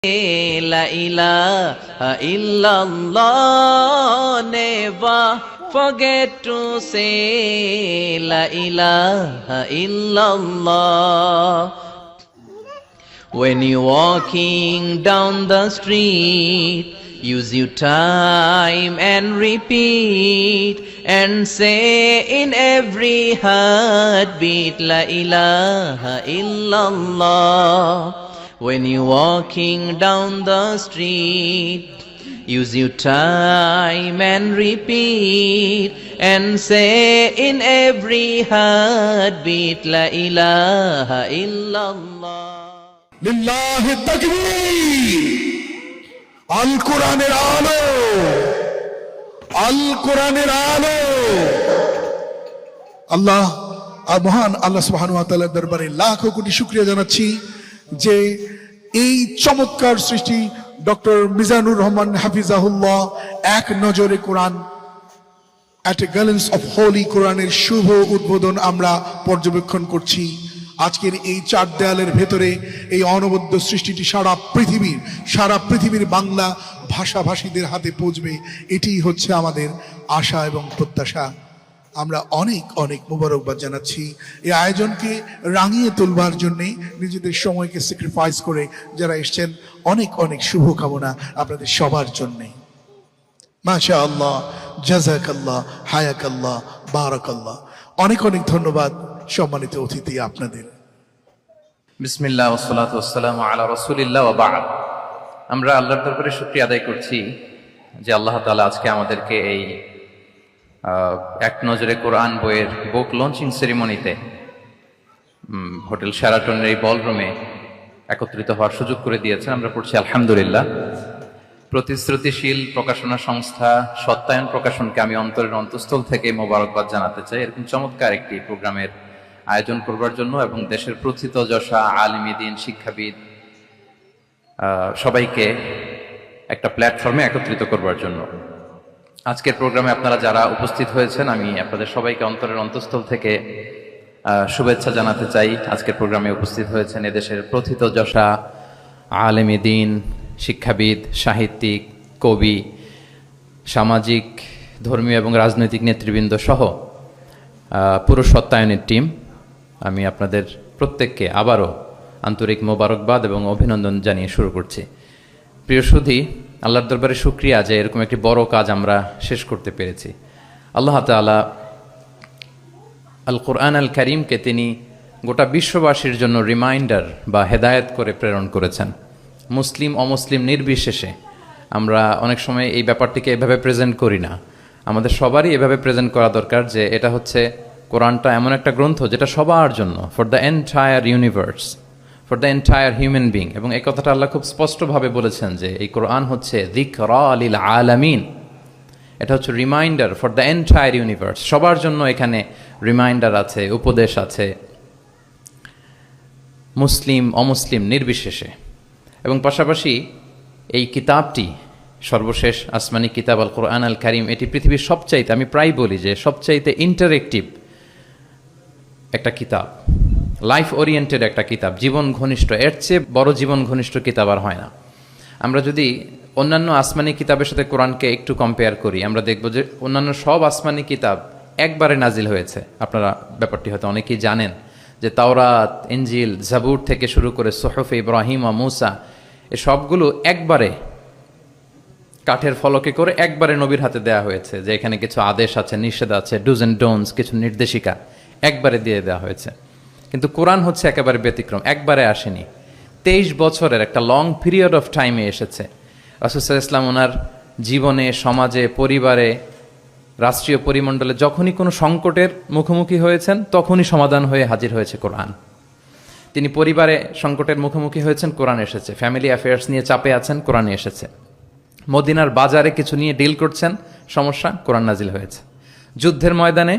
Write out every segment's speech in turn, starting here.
La ilaha illallah, never forget to say La ilaha illallah. When you're walking down the street, use your time and repeat and say in every heartbeat La ilaha illallah. When you're walking down the street, use your time and repeat and say in every heartbeat La ilaha illallah. লিল্লাহি তাকবীর। আল কোরআনের আলো, আল কোরআনের আলো। আল্লাহ মহান আল্লাহ সুবহানাহু ওয়া তাআলার দরবারে লাখো কোটি শুকরিয়া জানাচ্ছি যে এই চমৎকার সৃষ্টি ডক্টর মিজানুর রহমান হাফিজাহুল্লাহ এক নজরে কোরআন এট এ গ্লিম্পস অফ হোলি কোরআনের শুভ উদ্বোধন আমরা পর্যবেক্ষণ করছি। আজকের এই চার দেয়ালের ভেতরে এই অনবদ্য সৃষ্টিটি সারা পৃথিবীর বাংলা ভাষাভাষীদের হাতে পৌঁছবে, এটি হচ্ছে আমাদের আশা এবং প্রত্যাশা। আমরা অনেক অনেক মোবারকবাদ জানাচ্ছি এই আয়োজনকে রাঙিয়ে তুলবার জন্যে নিজেদের সময়কে স্যাক্রিফাইস করে যারা এসছেন। অনেক অনেক শুভকামনা আপনাদের সবার জন্যে। মাশা আল্লাহ, জাযাকাল্লাহ, হায়াকাল্লাহ, বারাকাল্লাহ। অনেক অনেক ধন্যবাদ সম্মানিত অতিথি আপনাদের। বিসমিল্লাহ ওয়াসসালাতু ওয়াসসালামু আলা রাসূলিল্লাহ ওয়া বা'দ। আমরা আল্লাহর দরবারে শুকরিয়া আদায় করছি যে আল্লাহ তাআলা আজকে আমাদেরকে এই এক নজরে কোরআন বইয়ের বুক লঞ্চিং সেরিমনিতে হোটেল শেরাটনের এই বলরুমে একত্রিত হওয়ার সুযোগ করে দিয়েছেন। আমরা পড়ছি আলহামদুলিল্লাহ। প্রতিশ্রুতিশীল প্রকাশনা সংস্থা সত্যায়ন প্রকাশনকে আমি অন্তরের অন্তঃস্থল থেকে মোবারকবাদ জানাতে চাই এরকম চমৎকার একটি প্রোগ্রামের আয়োজন করবার জন্য এবং দেশের প্রথিতযশা আলেমী দ্বীন, শিক্ষাবিদ সবাইকে একটা প্ল্যাটফর্মে একত্রিত করবার জন্য। আজকের প্রোগ্রামে আপনারা যারা উপস্থিত হয়েছেন আমি আপনাদের সবাইকে অন্তরের অন্তঃস্থল থেকে শুভেচ্ছা জানাতে চাই। আজকের প্রোগ্রামে উপস্থিত হয়েছেন এদেশের প্রথিতযশা আলেমী দ্বীন, শিক্ষাবিদ, সাহিত্যিক, কবি, সামাজিক, ধর্মীয় এবং রাজনৈতিক নেতৃবৃন্দ সহ পুরো সত্যায়নের টিম। আমি আপনাদের প্রত্যেককে আবারও আন্তরিক মোবারকবাদ এবং অভিনন্দন জানিয়ে শুরু করছি। প্রিয় সুধী, আল্লাহর দরবারে শুকরিয়া যে এরকম একটি বড় কাজ আমরা শেষ করতে পেরেছি। আল্লাহ তাআলা আল কোরআন আল কারীমকে তিনি গোটা বিশ্ববাসীর জন্য রিমাইন্ডার বা হেদায়েত করে প্রেরণ করেছেন। মুসলিম অমুসলিম নির্বিশেষে আমরা অনেক সময় এই ব্যাপারটিকে এভাবে প্রেজেন্ট করি না। আমাদের সবারই এভাবে প্রেজেন্ট করা দরকার যে এটা হচ্ছে কোরআনটা এমন একটা গ্রন্থ যেটা সবার জন্য, for the entire universe, for the entire human being. এবং এই কথাটা আল্লাহ খুব স্পষ্টভাবে বলেছেন যে এই কোরআন হচ্ছে যিকরা লিল আলামিন। এটা হচ্ছে reminder for the entire universe. সবার জন্য এখানে রিমাইন্ডার আছে, উপদেশ আছে, মুসলিম অমুসলিম নির্বিশেষে। এবং পাশাপাশি এই কিতাবটি সর্বশেষ আসমানি কিতাব আল কোরআন আল কারীম, এটি পৃথিবীর সবচাইতে, আমি প্রায় বলি যে সবচাইতে ইন্টারেক্টিভ একটা কিতাব, লাইফ ওরিয়েন্টেড একটা কিতাব, জীবন ঘনিষ্ঠ। এর চেয়ে বড় জীবন ঘনিষ্ঠ কিতাব আর হয় না। আমরা যদি অন্যান্য আসমানি কিতাবের সাথে কোরআনকে একটু কম্পেয়ার করি, আমরা দেখব যে অন্যান্য সব আসমানি কিতাব একবারে নাজিল হয়েছে। আপনারা ব্যাপারটি হয়তো অনেকেই জানেন যে তাওরাত, ইনজিল, জাবুর থেকে শুরু করে সুহুফ ইব্রাহিম ও মূসা, এ সবগুলো একবারে কাঠের ফলকে করে একবারে নবীর হাতে দেয়া হয়েছে। যে এখানে কিছু আদেশ আছে, নিষেধ আছে, ডুজ অ্যান্ড ডোন্টস, কিছু নির্দেশিকা একবারে দিয়ে দেওয়া হয়েছে। কিন্তু কোরআন হচ্ছে একেবারে ব্যতিক্রম, একবারে আসেনি, 23 বছরের একটা লং পিরিয়ড অফ টাইমে এসেছে। রাসূল সাল্লাল্লাহু আলাইহি ওয়াসাল্লাম ওনার জীবনে, সমাজে, পরিবারে, রাষ্ট্রীয় পরিমণ্ডলে যখনই কোনো সংকটের মুখোমুখি হয়েছেন তখনই সমাধান হয়ে হাজির হয়েছে কোরআন। তিনি পরিবারে সংকটের মুখোমুখি হয়েছেন, কোরআন এসেছে। ফ্যামিলি অ্যাফেয়ার্স নিয়ে চাপে আছেন, কোরআনে এসেছে। মদিনার বাজারে কিছু নিয়ে ডিল করছেন, সমস্যা, কোরআন নাজিল হয়েছে। যুদ্ধের ময়দানে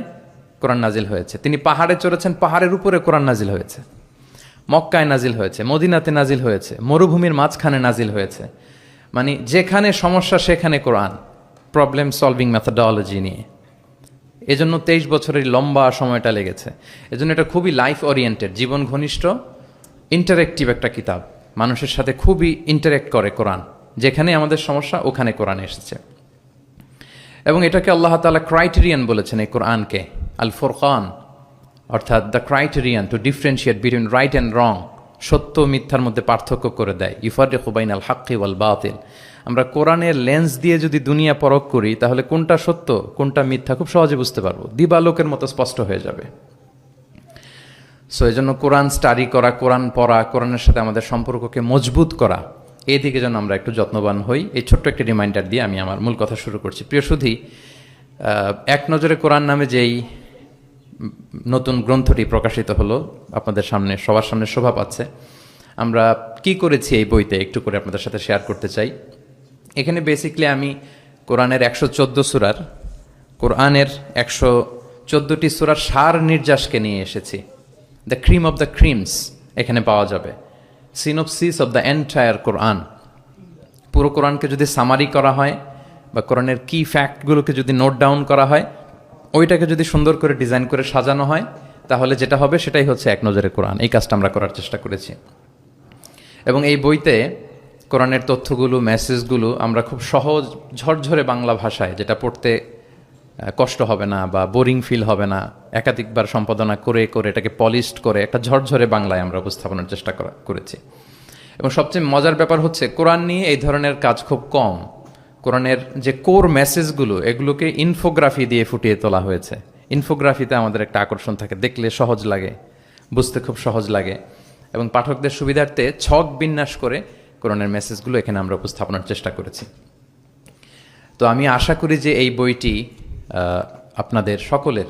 কোরআন নাজিল হয়েছে। তিনি পাহাড়ে চড়েছেন, পাহাড়ের উপরে কোরআন নাজিল হয়েছে। মক্কায় নাজিল হয়েছে, মদিনাতে নাজিল হয়েছে, মরুভূমির মাঝখানে নাজিল হয়েছে। মানে যেখানে সমস্যা সেখানে কোরআন, প্রবলেম সলভিং মেথোডোলজি নিয়ে। এজন্য 23 বছরের লম্বা সময়টা লেগেছে। এজন্য এটা খুবই লাইফ ওরিয়েন্টেড, জীবন ঘনিষ্ঠ, ইন্টারেক্টিভ একটা কিতাব। মানুষের সাথে খুবই ইন্টারেক্ট করে কোরআন। যেখানে আমাদের সমস্যা ওখানে কোরআন এসেছে। এবং এটাকে আল্লাহ তাআলা ক্রাইটেরিয়ান বলেছেন এই কোরআনকে, আল ফুরকান, অর্থাৎ the criterion two differentiate between right and রং, সত্য মিথ্যার মধ্যে পার্থক্য করে দেয়। ইউফারিকু বাইনাল হাক্কি ওয়াল বাতিল। আমরা কোরআনের লেন্স দিয়ে যদি দুনিয়া পরখ করি তাহলে কোনটা সত্য কোনটা মিথ্যা খুব সহজে বুঝতে পারবো, দিবালোকের মতো স্পষ্ট হয়ে যাবে। সো এই জন্য কোরআন স্টাডি করা, কোরআন পড়া, কোরআনের সাথে আমাদের সম্পর্ককে মজবুত করা, এই দিকে যেন আমরা একটু যত্নবান হই। এই ছোট্ট একটি রিমাইন্ডার দিয়ে আমি আমার মূল কথা শুরু করছি। প্রিয় সুধী, এক নজরে কোরআন নামে যেই নতুন গ্রন্থটি প্রকাশিত হলো আপনাদের সামনে, সবার সামনে শোভা পাচ্ছে, আমরা কি করেছি এই বইতে একটু করে আপনাদের সাথে শেয়ার করতে চাই। এখানে বেসিকলি আমি কোরআনের 114 সূরার, কোরআনের 114টি সূরার সার নির্যাসকে নিয়ে এসেছি। The cream of the creams এখানে পাওয়া যাবে, সিনোপসিস অফ দ্য এন্টায়ার কোরআন। পুরো কোরআনকে যদি সামারি করা হয় বা কোরআনের কি ফ্যাক্টগুলোকে যদি নোট ডাউন করা হয়, ওইটাকে যদি সুন্দর করে ডিজাইন করে সাজানো হয়, তাহলে যেটা হবে সেটাই হচ্ছে এক নজরে কোরআন। এই কাজটা আমরা করার চেষ্টা করেছি। এবং এই বইতে কোরআনের তথ্যগুলো, মেসেজগুলো আমরা খুব সহজ ঝরঝরে বাংলা ভাষায়, যেটা পড়তে কষ্ট হবে না বা বোরিং ফিল হবে না, একাধিকবার সম্পাদনা করে করে এটাকে পলিশড করে একটা ঝরঝরে বাংলায় আমরা উপস্থাপনের চেষ্টা করেছি। এবং সবচেয়ে মজার ব্যাপার হচ্ছে কোরআন নিয়ে এই ধরনের কাজ খুব কম। কোরআনের যে কোর মেসেজগুলো, এগুলোকে ইনফোগ্রাফি দিয়ে ফুটিয়ে তোলা হয়েছে। ইনফোগ্রাফিতে আমাদের একটা আকর্ষণ থাকে, দেখলে সহজ লাগে, বুঝতে খুব সহজ লাগে, এবং পাঠকদের সুবিধার্থে ছক বিন্যাস করে কোরআনের মেসেজগুলো এখানে আমরা উপস্থাপনের চেষ্টা করেছি। তো আমি আশা করি যে এই বইটি আপনাদের সকলের,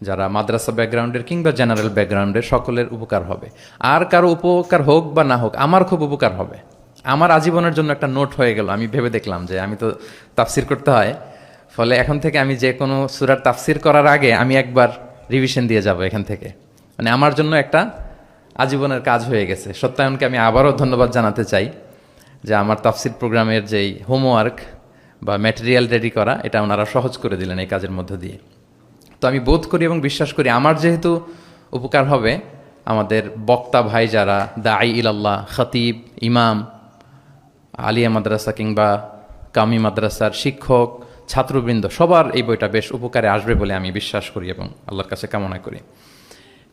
যারা মাদ্রাসা ব্যাকগ্রাউন্ডের কিংবা জেনারেল ব্যাকগ্রাউন্ডের, সকলের উপকার হবে। আর কারো উপকার হোক বা না হোক, আমার খুব উপকার হবে। আমার আজীবনের জন্য একটা নোট হয়ে গেল। আমি ভেবে দেখলাম যে আমি তো তাফসির করতে হয়, ফলে এখন থেকে আমি যে কোনো সূরার তাফসির করার আগে আমি একবার রিভিশন দিয়ে যাব এখান থেকে। মানে আমার জন্য একটা আজীবনের কাজ হয়ে গেছে। সত্যায়নকে আমি আবারও ধন্যবাদ জানাতে চাই যে আমার তাফসির প্রোগ্রামের যেই হোমওয়ার্ক বা ম্যাটেরিয়াল রেডি করা, এটা ওনারা সহজ করে দিলেন এই কাজের মধ্য দিয়ে। তো আমি বোধ করি এবং বিশ্বাস করি আমার যেহেতু উপকার হবে, আমাদের বক্তা ভাই যারা দাঈ ইলাল্লাহ, খতিব, ইমাম, আলিয়া মাদ্রাসা কিংবা কামি মাদ্রাসার শিক্ষক, ছাত্রবৃন্দ, সবার এই বইটা বেশ উপকারে আসবে বলে আমি বিশ্বাস করি এবং আল্লাহর কাছে কামনা করি।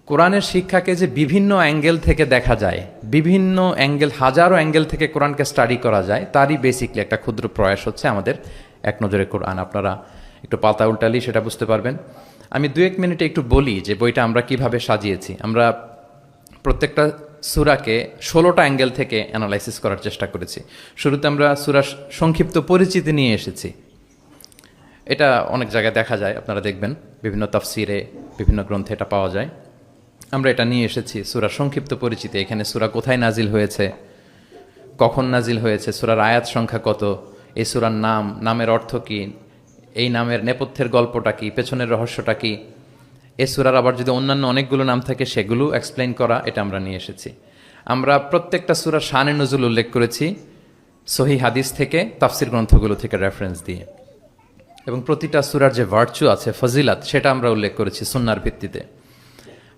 কোরআনের শিক্ষাকে যে বিভিন্ন অ্যাঙ্গেল থেকে দেখা যায়, বিভিন্ন অ্যাঙ্গেল, হাজারো অ্যাঙ্গেল থেকে কোরআনকে স্টাডি করা যায়, তারই বেসিকলি একটা ক্ষুদ্র প্রয়াস হচ্ছে আমাদের এক নজরে কোরআন। আপনারা একটু পাতা উল্টালি সেটা বুঝতে পারবেন। আমি 2-1 মিনিটে একটু বলি যে বইটা আমরা কিভাবে সাজিয়েছি। আমরা প্রত্যেকটা সূরাকে 16টা অ্যাঙ্গেল থেকে অ্যানালাইসিস করার চেষ্টা করেছি। শুরুতে আমরা সূরার সংক্ষিপ্ত পরিচিতি নিয়ে এসেছি। এটা অনেক জায়গায় দেখা যায়, আপনারা দেখবেন বিভিন্ন তাফসিরে, বিভিন্ন গ্রন্থে এটা পাওয়া যায়। আমরা এটা নিয়ে এসেছি সূরার সংক্ষিপ্ত পরিচিতি। এখানে সূরা কোথায় নাজিল হয়েছে, কখন নাজিল হয়েছে, সূরার আয়াত সংখ্যা কত, এই সূরার নাম, নামের অর্থ কী, এই নামের নেপথ্যের গল্পটা কী, পেছনের রহস্যটা কী, এই সূরার আবার যদি অন্যান্য অনেকগুলো নাম থাকে সেগুলো এক্সপ্লেইন করা, এটা আমরা নিয়ে এসেছি। আমরা প্রত্যেকটা সূরার শানে নুজুল উল্লেখ করেছি সহিহ হাদিস থেকে, তাফসির গ্রন্থগুলো থেকে রেফারেন্স দিয়ে, এবং প্রতিটা সূরার যে ভার্চু আছে, ফজিলাত, সেটা আমরা উল্লেখ করেছি সুন্নাহর ভিত্তিতে।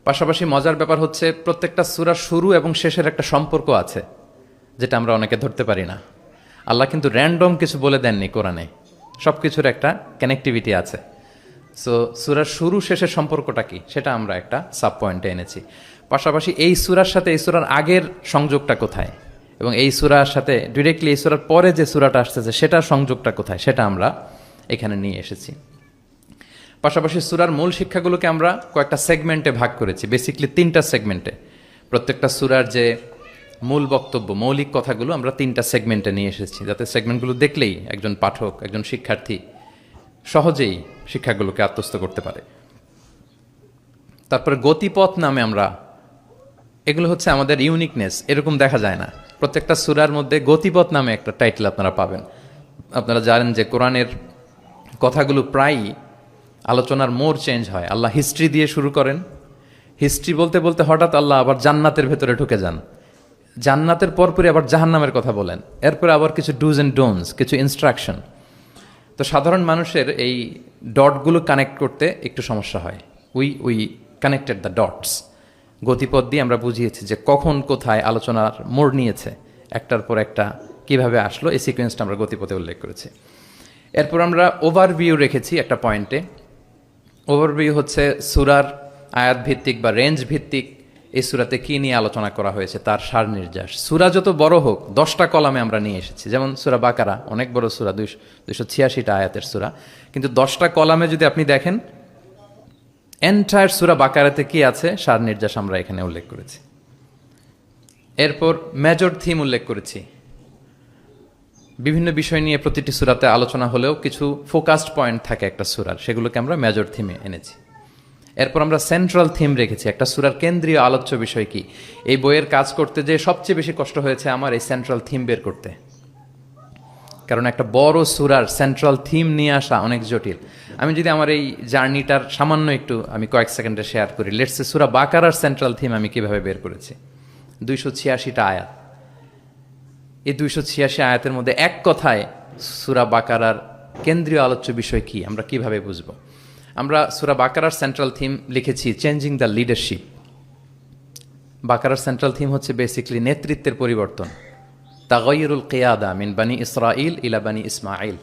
পাশাপাশি মজার ব্যাপার হচ্ছে প্রত্যেকটা সূরার শুরু এবং শেষের একটা সম্পর্ক আছে, যেটা আমরা অনেকে ধরতে পারি না। আল্লাহ কিন্তু র্যান্ডম কিছু বলে দেননি কোরআনে, সব কিছুর একটা কানেক্টিভিটি আছে। সো সূরার শুরু শেষের সম্পর্কটা কি, সেটা আমরা একটা সাব পয়েন্টে এনেছি। পাশাপাশি এই সূরার সাথে এই সূরার আগের সংযোগটা কোথায়, এবং এই সূরার সাথে ডিরেক্টলি এই সূরার পরে যে সূরাটা আসতেছে সেটার সংযোগটা কোথায়, সেটা আমরা এখানে নিয়ে এসেছি। পাশাপাশি সূরার মূল শিক্ষাগুলোকে আমরা কয়েকটা সেগমেন্টে ভাগ করেছি, বেসিকলি 3টা সেগমেন্টে। প্রত্যেকটা সূরার যে মূল বক্তব্য, মৌলিক কথাগুলো আমরা 3টা সেগমেন্টে নিয়ে এসেছি, যাতে সেগমেন্টগুলো দেখলেই একজন পাঠক, একজন শিক্ষার্থী সহজেই শিক্ষাগুলোকে আত্মস্থ করতে পারে। তারপরে গতিপথ নামে আমরা, এগুলো হচ্ছে আমাদের ইউনিকনেস, এরকম দেখা যায় না। প্রত্যেকটা সূরার মধ্যে গতিপথ নামে একটা টাইটেল আপনারা পাবেন। আপনারা জানেন যে কোরআনের কথাগুলো প্রায়ই আলোচনার মোড় চেঞ্জ হয়। আল্লাহ হিস্ট্রি দিয়ে শুরু করেন, হিস্ট্রি বলতে বলতে হঠাৎ আল্লাহ আবার জান্নাতের ভেতরে ঢুকে যান, জান্নাতের পরপরই আবার জাহান্নামের কথা বলেন, এরপরে আবার কিছু ডুজ অ্যান্ড ডোন্টস, কিছু ইনস্ট্রাকশন। তো সাধারণ মানুষের এই ডটগুলো কানেক্ট করতে একটু সমস্যা হয়। We connected the dots. গতিপথ দিয়ে আমরা বুঝিয়েছি যে কখন কোথায় আলোচনার মোড় নিয়েছে, একটার পর একটা কিভাবে আসলো, এই সিকোয়েন্সটা আমরা গতিপথে উল্লেখ করেছি। এরপর আমরা ওভারভিউ রেখেছি একটা পয়েন্টে। ওভারভিউ হচ্ছে সূরার আয়াত ভিত্তিক বা রেঞ্জ ভিত্তিক এই সূরাতে কী নিয়ে আলোচনা করা হয়েছে তার সার নির্যাস। সূরা যত বড় হোক 10টা কলামে আমরা নিয়ে এসেছি। যেমন সূরা বাকারা অনেক বড় সূরা, 286টা আয়াতের সূরা, কিন্তু 10টা কলামে যদি আপনি দেখেন এন্টায়ার সূরা বাকারাতে কি আছে সার নির্যাস আমরা এখানে উল্লেখ করেছি। এরপর মেজর থিম উল্লেখ করেছি। বিভিন্ন বিষয় নিয়ে প্রতিটি সূরাতে আলোচনা হলেও কিছু ফোকাসড পয়েন্ট থাকে একটা সূরার, সেগুলোকে আমরা মেজর থিমে এনেছি। এরপর আমরা সেন্ট্রাল থিম রেখেছি, একটা সূরার কেন্দ্রীয় আলোচ্য বিষয় কি। এই বইয়ের কাজ করতে যে সবচেয়ে বেশি কষ্ট হয়েছে আমার এই সেন্ট্রাল থিম বের করতে, কারণ একটা বড় সূরার সেন্ট্রাল থিম নিয়ে আসা অনেক জটিল। আমি যদি আমার এই জার্নিটার সামান্য একটু আমি কয়েক সেকেন্ডে শেয়ার করি। লেটস সে সূরা বাকারার সেন্ট্রাল থিম আমি কিভাবে বের করেছি। 286টা আয়াত, এই 286 আয়াতের মধ্যে এক কথায় সূরা বাকারার কেন্দ্রীয় আলোচ্য বিষয় কি আমরা কিভাবে বুঝব। আমরা সূরা বাকারার সেন্ট্রাল থিম লিখেছি চেঞ্জিং দ্য লিডারশিপ। বাকারার সেন্ট্রাল থিম হচ্ছে বেসিক্যালি নেতৃত্বের পরিবর্তন। তাগায়ুরুল কিয়াদা মিন বানি ইসরাইল ইলা বানি ইসমাইল।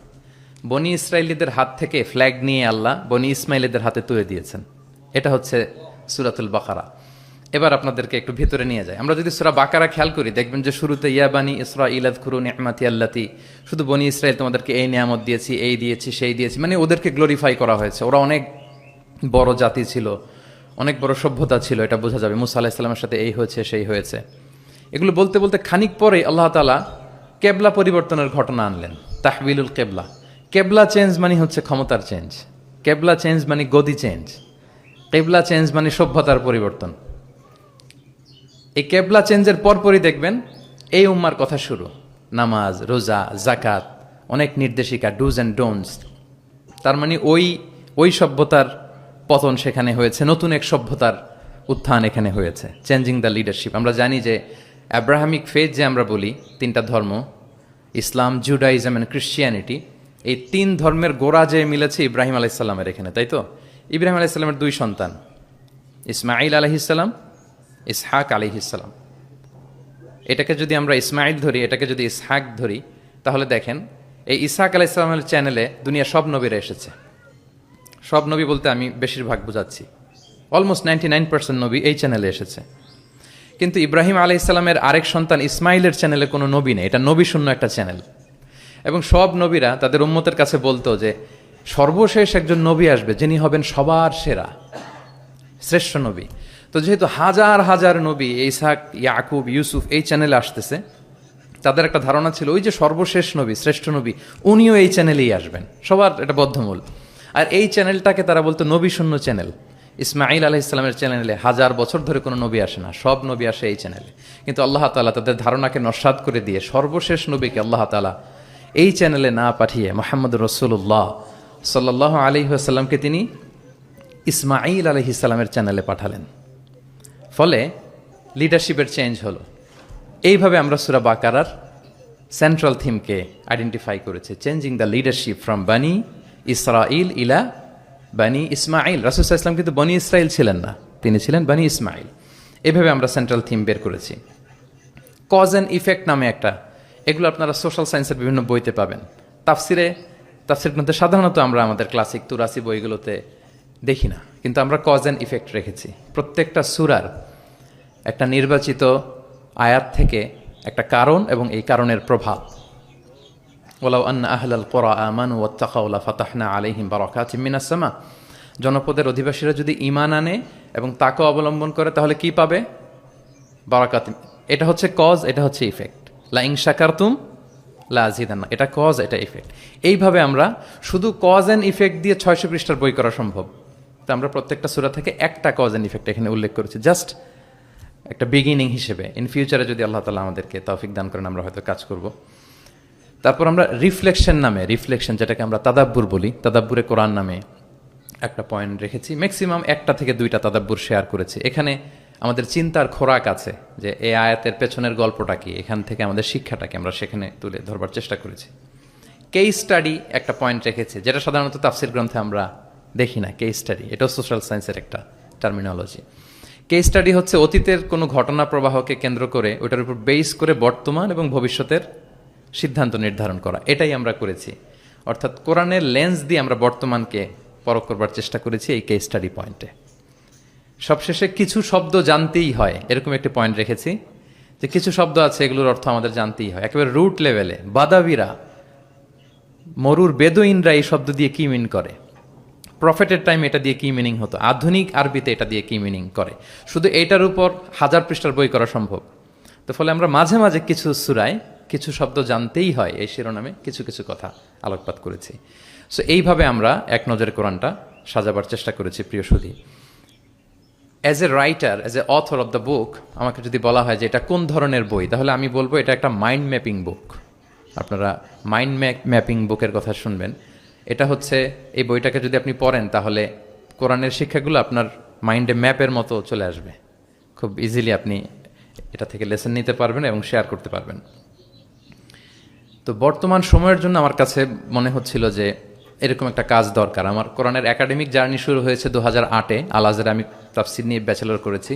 বনি ইসরায়েলিদের হাত থেকে ফ্ল্যাগ নিয়ে আল্লাহ বনি ইসমাইলিদের হাতে তুলে দিয়েছেন। এটা হচ্ছে সূরাতুল বাকারা। এবার আপনাদেরকে একটু ভিতরে নিয়ে যায়। আমরা যদি সূরা বাকারা খেয়াল করি দেখবেন যে শুরুতে ইয়া বানি ইসরাইল আযকুরু নি'মাতি আল্লাতি, শুধু বনি ইসরাইল তোমাদেরকে এই নিয়ামত দিয়েছি, এই দিয়েছি, সেই দিয়েছি, মানে ওদেরকে গ্লোরিফাই করা হয়েছে। ওরা অনেক বড় জাতি ছিল, অনেক বড় সভ্যতা ছিল, এটা বোঝা যাবে। মুসা আলাইহিস সালামের সাথে এই হয়েছে সেই হয়েছে। এগুলো বলতে বলতে খানিক পরে আল্লাহ তাআলা কেবলা পরিবর্তনের ঘটনা আনলেন। তাহবিলুল কেবলা। কেবলা চেঞ্জ মানে হচ্ছে ক্ষমতার চেঞ্জ, কেবলা চেঞ্জ মানে গদি চেঞ্জ, কেবলা চেঞ্জ মানে সভ্যতার পরিবর্তন। এই কেবলা চেঞ্জের পরপরই দেখবেন এই উম্মার কথা শুরু। নামাজ, রোজা, জাকাত, অনেক নির্দেশিকা, ডুজ অ্যান্ড ডোন্টস। তার মানে ওই সভ্যতার পতন সেখানে হয়েছে, নতুন এক সভ্যতার উত্থান এখানে হয়েছে। Changing the leadership. আমরা জানি যে অ্যাব্রাহামিক ফেথ যে আমরা বলি, 3টা ধর্ম, ইসলাম, জুডাইজম অ্যান্ড ক্রিশ্চিয়ানিটি, এই 3 ধর্মের গোড়া যে মিলেছে ইব্রাহিম আলাইহিস সালামের এখানে, তাই তো? ইব্রাহিম আলাইহিস সালামের 2 সন্তান, ইসমাইল আলাইহিস সালাম, ইসহাক আলাইহিস সালাম। এটাকে যদি আমরা ইসমাইল ধরি, এটাকে যদি ইসহাক ধরি, তাহলে দেখেন এই ইসহাক আলাইহিস সালামের চ্যানেলে দুনিয়ার সব নবীরা এসেছে। সব নবী বলতে আমি বেশিরভাগ বোঝাচ্ছি, অলমোস্ট 99% নবী এই চ্যানেলে এসেছে। কিন্তু ইব্রাহিম আলাইহিস সালামের আরেক সন্তান ইসমাইলের চ্যানেলে কোনো নবী নেই, এটা নবী শূন্য একটা চ্যানেল। এবং সব নবীরা তাদের উম্মতের কাছে বলতো যে সর্বশেষ একজন নবী আসবে যিনি হবেন সবার সেরা, শ্রেষ্ঠ নবী। তো যেহেতু হাজার হাজার নবী ইসহাক, ইয়াকুব, ইউসুফ এই চ্যানেলে আসতেছে, তাদের একটা ধারণা ছিল ওই যে সর্বশেষ নবী, শ্রেষ্ঠ নবী, উনিও এই চ্যানেলেই আসবেন, সবার এটা বদ্ধমূল। আর এই চ্যানেলটাকে তারা বলতো নবী শূন্য চ্যানেল। ইসমাইল আলাইহিস সালামের চ্যানেলে 1000 বছর ধরে কোনো নবী আসে না, সব নবী আসে এই চ্যানেলে। কিন্তু আল্লাহ তাআলা তাদের ধারণাকে নস্যাৎ করে দিয়ে সর্বশেষ নবীকে আল্লাহ তাআলা এই চ্যানেলে না পাঠিয়ে মুহাম্মদ রাসূলুল্লাহ সাল্লাল্লাহু আলাইহি ওয়াসাল্লামকে তিনি ইসমাইল আলাইহিস সালামের চ্যানেলে পাঠালেন। ফলে লিডারশিপের চেঞ্জ হলো। এইভাবে আমরা সূরা বাকারার সেন্ট্রাল থিমকে আইডেন্টিফাই করেছি, চেঞ্জিং দ্য লিডারশিপ ফ্রম বানি ইসরাইল ইলা বানি ইসমাইল। রাসূল সাল্লাল্লাহু আলাইহি ওয়াসাল্লাম কিন্তু বনি ইসরাইল ছিলেন না, তিনি ছিলেন বানি ইসমাইল। এভাবে আমরা সেন্ট্রাল থিম বের করেছি। কজ অ্যান্ড ইফেক্ট নামে একটা, এগুলো আপনারা সোশ্যাল সায়েন্সের বিভিন্ন বইতে পাবেন। তাফসির গ্রন্থে সাধারণত আমরা আমাদের ক্লাসিক 83 বইগুলোতে দেখি না, কিন্তু আমরা কজ অ্যান্ড ইফেক্ট রেখেছি। প্রত্যেকটা সূরার একটা নির্বাচিত আয়াত থেকে একটা কারণ এবং এই কারণের প্রভাব। ওয়ালাউ আন্না আহলাল কুরা আমানু ওয়াত্তাকাউ লাফাতাহনা আলাইহিম বারাকাতিম মিনাস সামা। জনপদের অধিবাসীরা যদি ঈমান আনে এবং তাকওয়া অবলম্বন করে তাহলে কি পাবে? বারাকাতিম। এটা হচ্ছে কজ, এটা হচ্ছে ইফেক্ট। লা ইন শাকারতুম লা আযীদান্না, এটা কজ, এটা ইফেক্ট। এইভাবে আমরা শুধু কজ অ্যান্ড ইফেক্ট দিয়ে 600 পৃষ্ঠার বই করা সম্ভব। তো আমরা প্রত্যেকটা সূরা থেকে একটা কজ অ্যান্ড ইফেক্ট এখানে উল্লেখ করেছি, জাস্ট একটা বিগিনিং হিসেবে। ইন ফিউচারে যদি আল্লাহ তাআলা আমাদেরকে তৌফিক দান করেন আমরা হয়তো কাজ করব। তারপর আমরা রিফ্লেকশন নামে, রিফ্লেকশন যেটাকে আমরা তাদাব্বুর বলি, তাদাব্বুরে কোরআন নামে একটা পয়েন্ট রেখেছি। ম্যাক্সিমাম 1টা থেকে 2টা তাদাব্বুর শেয়ার করেছি। এখানে আমাদের চিন্তার খোরাক আছে যে এই আয়াতের পেছনের গল্পটা কি, এখান থেকে আমাদের শিক্ষাটাকে আমরা সেখানে তুলে ধরবার চেষ্টা করেছি। কেস স্টাডি একটা পয়েন্ট রেখেছি, যেটা সাধারণত তাফসির গ্রন্থে আমরা দেখি না। কেস স্টাডি এটাও সোশ্যাল সায়েন্সের একটা টার্মিনোলজি। কেস স্টাডি হচ্ছে অতীতের কোনো ঘটনা প্রবাহকে কেন্দ্র করে ওটার উপর বেস করে বর্তমান এবং ভবিষ্যতের সিদ্ধান্ত নির্ধারণ করা, এটাই আমরা করেছি। অর্থাৎ কোরআনের লেন্স দিয়ে আমরা বর্তমানকে পরখ করবার চেষ্টা করেছি এই কেস স্টাডি পয়েন্টে। সবশেষে কিছু শব্দ জানতেই হয়, এরকম একটি পয়েন্ট রেখেছি যে কিছু শব্দ আছে এগুলোর অর্থ আমাদের জানতেই হয়, একেবারে রুট লেভেলে। বাদাবিরা, মরুর বেদুইনরা এই শব্দ দিয়ে কি মিন করে, প্রফেটের টাইম এটা দিয়ে কি মিনিং হতো, আধুনিক আরবিতে এটা দিয়ে কি মিনিং করে, শুধু এইটার উপর 1000 পৃষ্ঠার বই করা সম্ভব। তো ফলে আমরা মাঝে মাঝে কিছু সূরায় কিছু শব্দ জানতেই হয় এই শিরোনামে কিছু কিছু কথা আলোকপাত করেছি। সো এইভাবে আমরা এক নজরে কোরআনটা সাজাবার চেষ্টা করেছি। প্রিয় সুধী, as a writer, as a author of the book, আমাকে যদি বলা হয় যে এটা কোন ধরনের বই, তাহলে আমি বলবো এটা একটা মাইন্ড ম্যাপিং বুক। আপনারা মাইন্ড ম্যাপিং বুকের কথা শুনবেন। এটা হচ্ছে, এই বইটাকে যদি আপনি পড়েন তাহলে কোরআনের শিক্ষাগুলো আপনার মাইন্ডে ম্যাপের মতো চলে আসবে। খুব ইজিলি আপনি এটা থেকে লেসন নিতে পারবেন এবং শেয়ার করতে পারবেন। তো বর্তমান সময়ের জন্য আমার কাছে মনে হচ্ছিল যে এরকম একটা কাজ দরকার। আমার কোরআনের একাডেমিক জার্নি শুরু হয়েছে 2008-এ। আল আজহারে আমি তাফসির নিয়ে ব্যাচেলর করেছি।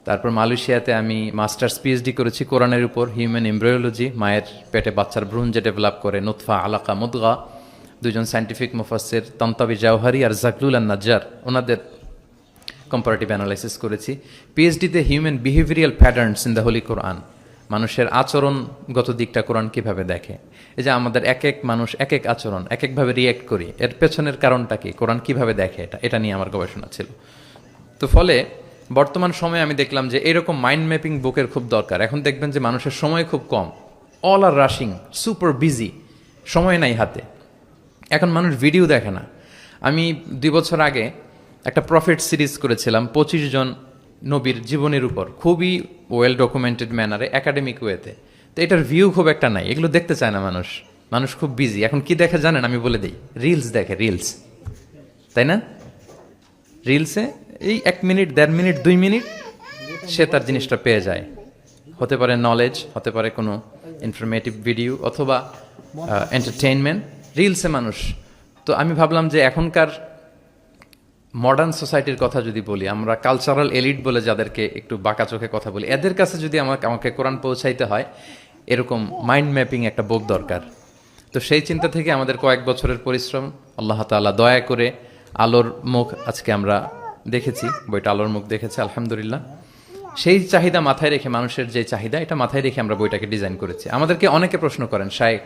তারপর মালয়েশিয়াতে আমি মাস্টার্স পিএইচডি করেছি কোরআনের উপর, হিউম্যান এমব্রায়োলজি। মায়ের পেটে বাচ্চার ভ্রূণ যে ডেভেলপ করে, নুতফা, আলাকা, মুদগা, দুজন সায়েন্টিফিক মুফাসসির তান্তাবি জাওহারি আর জাকলুল আন নাজ্জার, ওনাদের কম্পারেটিভ অ্যানালাইসিস করেছি। পিএইচডিতে human behavioural patterns in the holy Quran, মানুষের আচরণগত দিকটা কোরআন কিভাবে দেখে। এই যে আমাদের এক এক মানুষ এক এক আচরণ এক একভাবে রিয়্যাক্ট করি, এর পেছনের কারণটা কি, কোরআন কিভাবে দেখে, এটা নিয়ে আমার গবেষণা ছিল। তো ফলে বর্তমান সময়ে আমি দেখলাম যে এরকম মাইন্ড ম্যাপিং বুকের খুব দরকার। এখন দেখবেন যে মানুষের সময় খুব কম, all are rushing, super busy, সময় নাই হাতে। এখন মানুষ ভিডিও দেখে না। আমি 2 বছর আগে একটা প্রফেট সিরিজ করেছিলাম 25 জন নবীর জীবনের উপর, খুবই ওয়েল ডকুমেন্টেড ম্যানারে, একাডেমিক ওয়েতে। তো এটার ভিউ খুব একটা নাই, এগুলো দেখতে চায় না মানুষ। মানুষ খুব বিজি। এখন কি দেখে জানেন, আমি বলে দিই, রিলস দেখে, রিলস, তাই না? রিলসে এই 1 মিনিট, 1.5 মিনিট, 2 মিনিট সে তার জিনিসটা পেয়ে যায়। হতে পারে নলেজ, হতে পারে কোনো ইনফরমেটিভ ভিডিও, অথবা এন্টারটেইনমেন্ট, রিলসে মানুষ। তো আমি ভাবলাম যে এখনকার মডার্ন সোসাইটির কথা যদি বলি, আমরা কালচারাল এলিট বলে যাদেরকে একটু বাঁকা চোখে কথা বলি, এদের কাছে যদি আমাকে কোরআন পৌঁছাইতে হয়, এরকম মাইন্ড ম্যাপিং একটা বুক দরকার। তো সেই চিন্তা থেকে আমাদের কয়েক বছরের পরিশ্রম, আল্লাহ তাআলা দয়া করে আলোর মুখ আজকে আমরা দেখেছি, বইটা আলোর মুখ দেখেছে আলহামদুলিল্লাহ। সেই চাহিদা মাথায় রেখে, মানুষের যে চাহিদা, এটা মাথায় রেখে আমরা বইটাকে ডিজাইন করেছি। আমাদেরকে অনেকে প্রশ্ন করেন, শায়েখ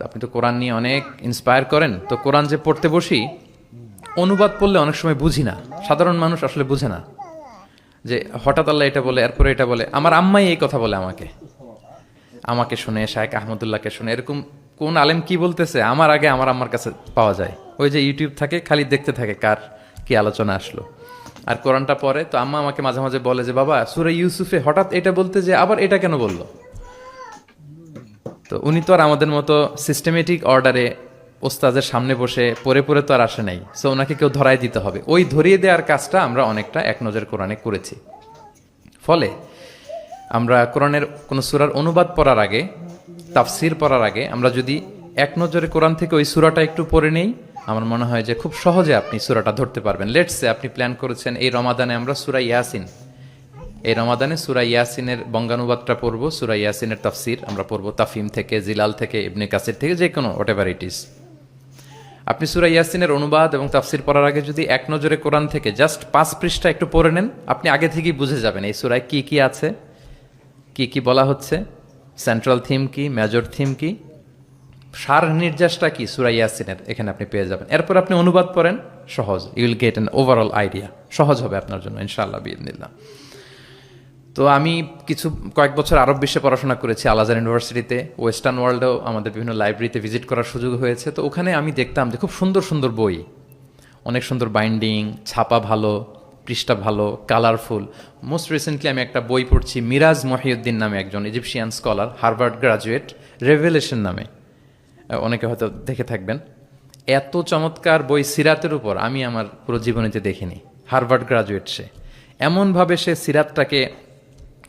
আপনি তো কোরআন নিয়ে অনেক ইন্সপায়ার করেন, তো কোরআন যে পড়তে বসি, অনুবাদ পড়লে অনেক সময় বুঝি না। সাধারণ মানুষ আসলে বুঝে না যে হঠাৎ আল্লাহ এটা বলে, এরপরে এটা বলে। আমার আম্মাই এই কথা বলে আমাকে শুনে, শায়েখ আহমদুল্লাহকে শুনে, এরকম কোন আলেম কি বলতেছে আমার আগে আমার আম্মার কাছে পাওয়া যায়। ওই যে ইউটিউব থাকে, খালি দেখতে থাকে কার কি আলোচনা আসলো। আর কোরআনটা পড়ে, তো আম্মা আমাকে মাঝে মাঝে বলে যে বাবা, সূরা ইউসুফে হঠাৎ এটা বলতে যে আবার এটা কেন বললো। তো উনি তো আর আমাদের মতো সিস্টেমেটিক অর্ডারে ওস্তাদের সামনে বসে পড়ে পড়ে তো আর আসে নাই। সো ওনাকে কেউ ধরাই দিতে হবে। ওই ধরিয়ে দেওয়ার কাজটা আমরা অনেকটা এক নজর কোরআনে করেছি। ফলে আমরা কোরআনের কোনো সূরার অনুবাদ পড়ার আগে, তাফসির পড়ার আগে, আমরা যদি এক নজরে কোরআন থেকে ওই সূরাটা একটু পড়ে নেই, আমার মনে হয় যে খুব সহজে আপনি সূরাটা ধরতে পারবেন। লেটসে আপনি প্ল্যান করেছেন এই রমাদানে আমরা সূরা ইয়াসিন, এই রমাদানে সূরা ইয়াসিনের বঙ্গানুবাদটা পড়বো, সূরা ইয়াসিনের তাফসির আমরা পড়বো তাফহিম থেকে, জিলাল থেকে, ইবনে কাসির থেকে, যে কোনো হোয়াটএভার ইট ইজ। আপনি সূরা ইয়াসিনের অনুবাদ এবং তাফসির পড়ার আগে যদি এক নজরে কোরআন থেকে জাস্ট 5 পৃষ্ঠা একটু পড়ে নেন, আপনি আগে থেকেই বুঝে যাবেন এই সূরায় কি কি আছে, কি কি বলা হচ্ছে, সেন্ট্রাল থিম কি, মেজর থিম কি, সার নির্যাসটা কি সূরা ইয়াসিনের, এখানে আপনি পেয়ে যাবেন। এরপর আপনি অনুবাদ পড়েন, সহজ, you will get an overall idea. সহজ হবে আপনার জন্য ইনশাআল্লাহ বিইذنিল্লাহ। তো আমি কয়েক বছর আরব বিশ্বে পড়াশোনা করেছি, আল আজহার ইউনিভার্সিটিতে, ওয়েস্টার্ন ওয়ার্ল্ডেও আমাদের বিভিন্ন লাইব্রেরিতে ভিজিট করার সুযোগ হয়েছে। তো ওখানে আমি দেখতাম যে খুব সুন্দর সুন্দর বই, অনেক সুন্দর বাইন্ডিং, ছাপা ভালো, পৃষ্ঠা ভালো, কালারফুল। মোস্ট রিসেন্টলি আমি একটা বই পড়ছি, মিরাজ মহিউদ্দিন নামে একজন Egyptian scholar, Harvard graduate, revelation নামে, অনেকে হয়তো দেখে থাকবেন। এত চমৎকার বই সিরাতের উপর আমি আমার পুরো জীবনীতে দেখিনি। হার্ভার্ড গ্রাজুয়েট সে, এমনভাবে সে সিরাতটাকে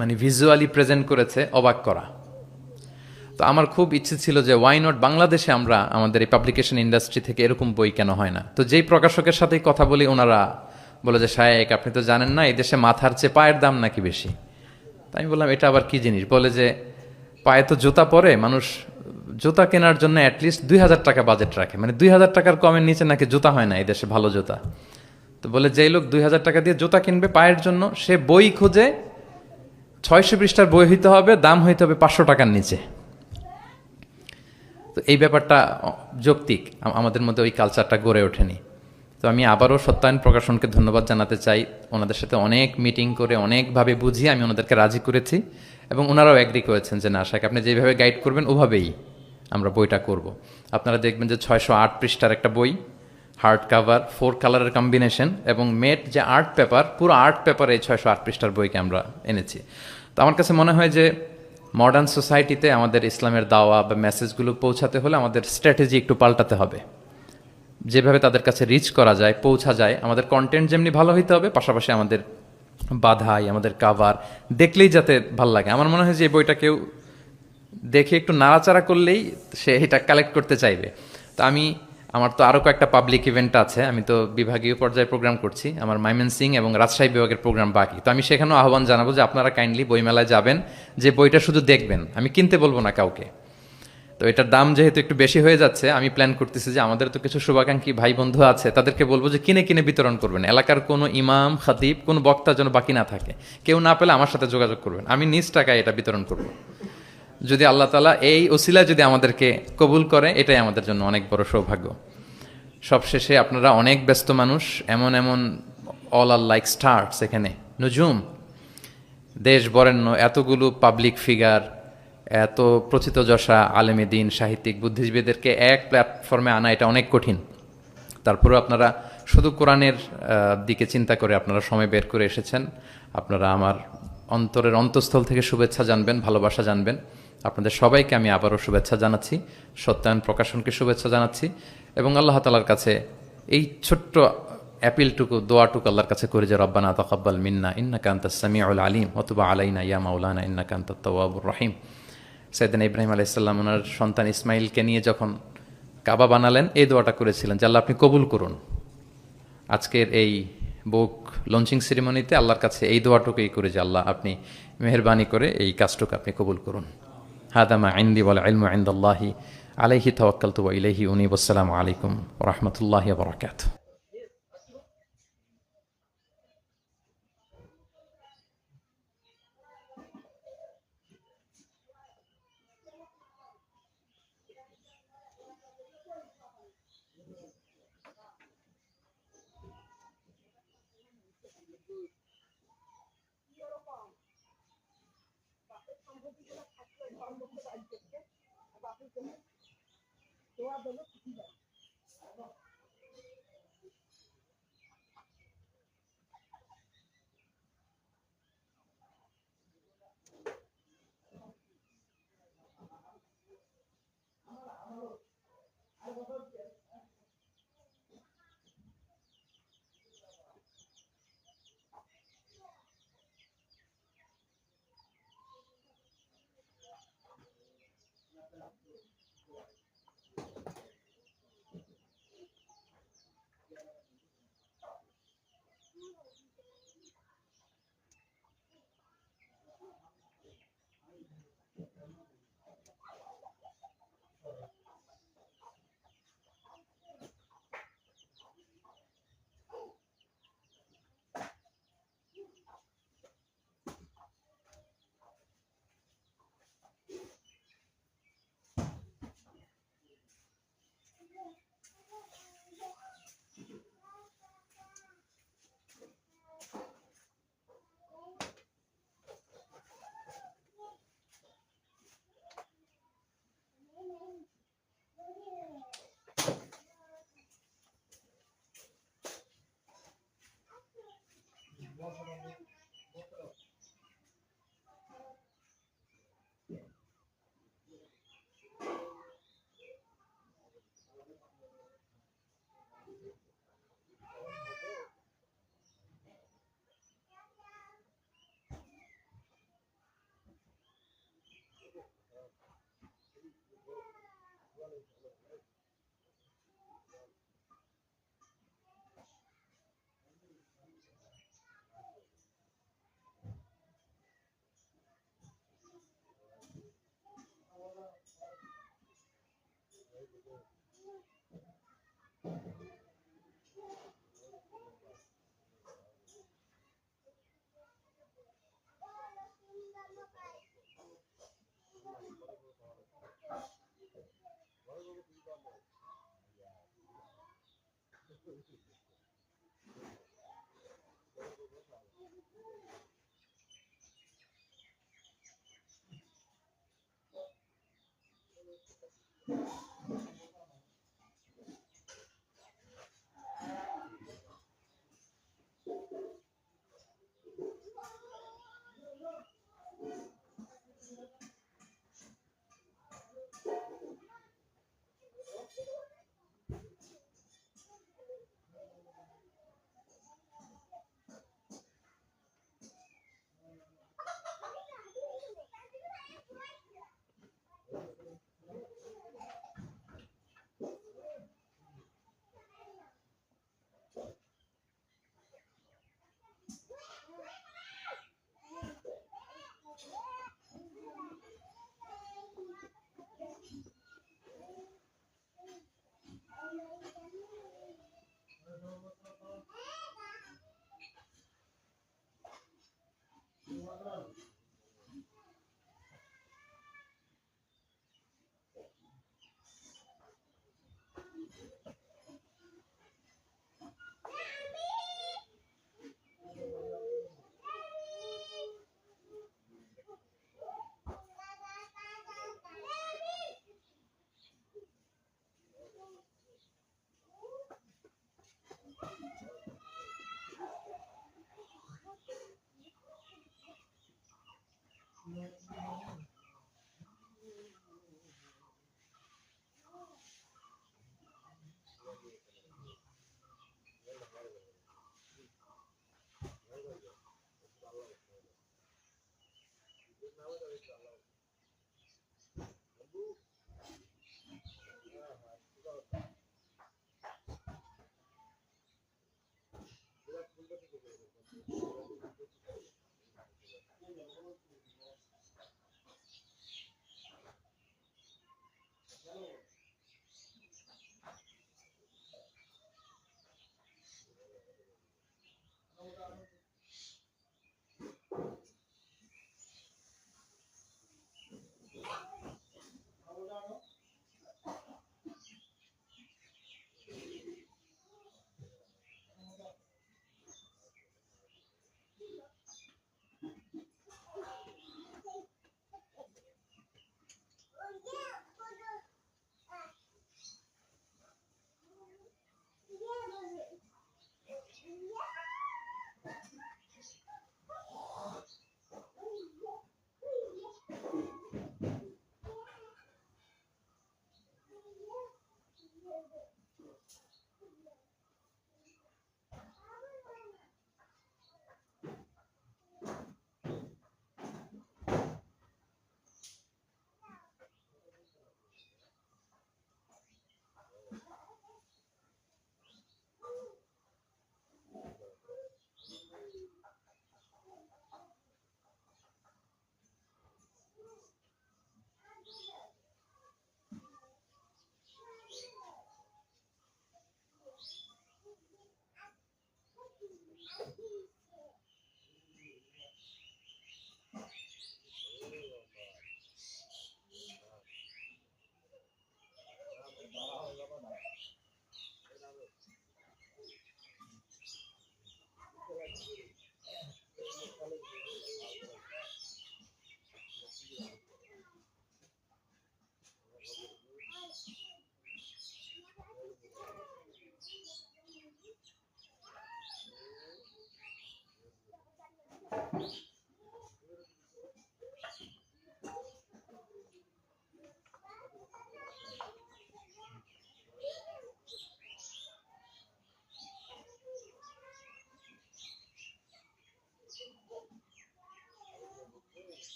মানে ভিজুয়ালি প্রেজেন্ট করেছে, অবাক করা। তো আমার খুব ইচ্ছে ছিল যে ওয়াই নট বাংলাদেশে আমরা আমাদের এই পাবলিকেশন ইন্ডাস্ট্রি থেকে এরকম বই কেন হয় না। তো যেই প্রকাশকের সাথেই কথা বলি, ওনারা বলে যে শায়েক আপনি তো জানেন না এই দেশে মাথার চেয়ে পায়ের দাম নাকি বেশি। তাই আমি বললাম এটা আবার কি জিনিস? বলে যে পায়ে তো জুতা পরে, মানুষ জুতা কেনার জন্য অ্যাটলিস্ট 2,000 টাকা বাজেট রাখে, মানে 2,000 টাকার কমের নিচে নাকি জুতা হয় না এই দেশে ভালো জুতা। তো বলে যেই লোক 2,000 টাকা দিয়ে জুতা কিনবে পায়ের জন্য, সে বই খুঁজে 600 পৃষ্ঠার বই হইতে হবে, দাম হইতে হবে 500 টাকার নিচে। তো এই ব্যাপারটা যৌক্তিক, আমাদের মধ্যে ওই কালচারটা গড়ে ওঠেনি। তো আমি আবারও সত্যায়ন প্রকাশনকে ধন্যবাদ জানাতে চাই। ওনাদের সাথে অনেক মিটিং করে অনেকভাবে বুঝিয়ে আমি ওনাদেরকে রাজি করেছি, এবং ওনারাও অ্যাগ্রি করেছেন যে না শাক আপনি যেভাবে গাইড করবেন ওভাবেই আমরা বইটা করব। আপনারা দেখবেন যে 608 পৃষ্ঠার একটা বই, হার্ড কাভার, 4 কালারের কম্বিনেশন, এবং মেট যে আর্ট পেপার, পুরো আর্ট পেপারে এই 608 পৃষ্ঠার বইকে আমরা এনেছি। তো আমার কাছে মনে হয় যে মডার্ন সোসাইটিতে আমাদের ইসলামের দাওয়া বা মেসেজগুলো পৌঁছাতে হলে আমাদের স্ট্র্যাটেজি একটু পাল্টাতে হবে। যেভাবে তাদের কাছে রিচ করা যায়, পৌঁছা যায়, আমাদের কন্টেন্ট যেমনি ভালো হইতে হবে, পাশাপাশি আমাদের বাধাই, আমাদের কাভার দেখলেই যাতে ভাল লাগে। আমার মনে হয় যে এই বইটা কেউ দেখে একটু নাড়াচাড়া করলেই সে এটা কালেক্ট করতে চাইবে। তো আমার তো আরও কয়েকটা পাবলিক ইভেন্ট আছে, আমি তো বিভাগীয় পর্যায়ে প্রোগ্রাম করছি, আমার ময়মনসিং এবং রাজশাহী বিভাগের প্রোগ্রাম বাকি। তো আমি সেখানেও আহ্বান জানাবো যে আপনারা কাইন্ডলি বইমেলায় যাবেন, যে বইটা শুধু দেখবেন, আমি কিনতে বলবো না কাউকে। তো এটার দাম যেহেতু একটু বেশি হয়ে যাচ্ছে, আমি প্ল্যান করতেছি যে আমাদের তো কিছু শুভাকাঙ্ক্ষী ভাই বন্ধু আছে, তাদেরকে বলবো যে কিনে কিনে বিতরণ করবেন। এলাকার কোনো ইমাম, খাতিব, কোনো বক্তা যেন বাকি না থাকে। কেউ না পেলে আমার সাথে যোগাযোগ করবেন, আমি নিজ টাকায় এটা বিতরণ করব। যদি আল্লাহ তাআলা এই ওসিলা যদি আমাদেরকে কবুল করে, এটাই আমাদের জন্য অনেক বড় সৌভাগ্য। সবশেষে আপনারা অনেক ব্যস্ত মানুষ, এমন এমন অল আর লাইক স্টার্স, এখানে নজুম, দেশ বরেণ্য এতগুলো পাবলিক ফিগার, এত প্রথিতযশা আলেমে দিন, সাহিত্যিক, বুদ্ধিজীবীদেরকে এক প্ল্যাটফর্মে আনা এটা অনেক কঠিন। তারপরেও আপনারা শুধু কোরআনের দিকে চিন্তা করে আপনারা সময় বের করে এসেছেন। আপনারা আমার অন্তরের অন্তঃস্থল থেকে শুভেচ্ছা জানবেন, ভালোবাসা জানবেন। আপনাদের সবাইকে আমি আবারও শুভেচ্ছা জানাচ্ছি, সত্যায়ন প্রকাশনকে শুভেচ্ছা জানাচ্ছি, এবং আল্লাহ তাআলার কাছে এই ছোট্ট অ্যাপিলটুকু, দোয়াটুকু আল্লাহর কাছে করে যে রব্বানা তাকাব্বাল মিন্না ইন্নাকা আনতাস সামিউল আলিম ওয়া তুব আলাইনা ইয়া মাওলানা ইন্নাকা আনতাত তাওয়াবুর রহিম। সাইয়েদনা ইব্রাহিম আলাইহিস সালাম ওনার সন্তান ইসমাইলকে নিয়ে যখন কাবা বানালেন, এই দোয়াটা করেছিলেন যে আল্লাহ আপনি কবুল করুন। আজকের এই বুক লঞ্চিং সেরিমনিতে আল্লাহর কাছে এই দোয়াটুকুই করে যে আল্লাহ আপনি মেহেরবানি করে এই কাজটুকু আপনি কবুল করুন। হাদা মা ইনদি ওয়াল ইলমু ইনদাল্লাহি আলাইহি তাওয়াক্কালতু ওয়া ইলাইহি উনীব। আসসালামু আলাইকুম ওয়া রাহমাতুল্লাহি ওয়া বারাকাতুহু।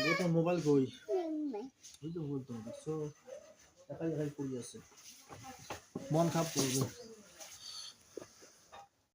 গোটা মোবাইল কই ওই তো বলতো দেখছো একাই একাই পড়ে আছে মন খারাপ করবে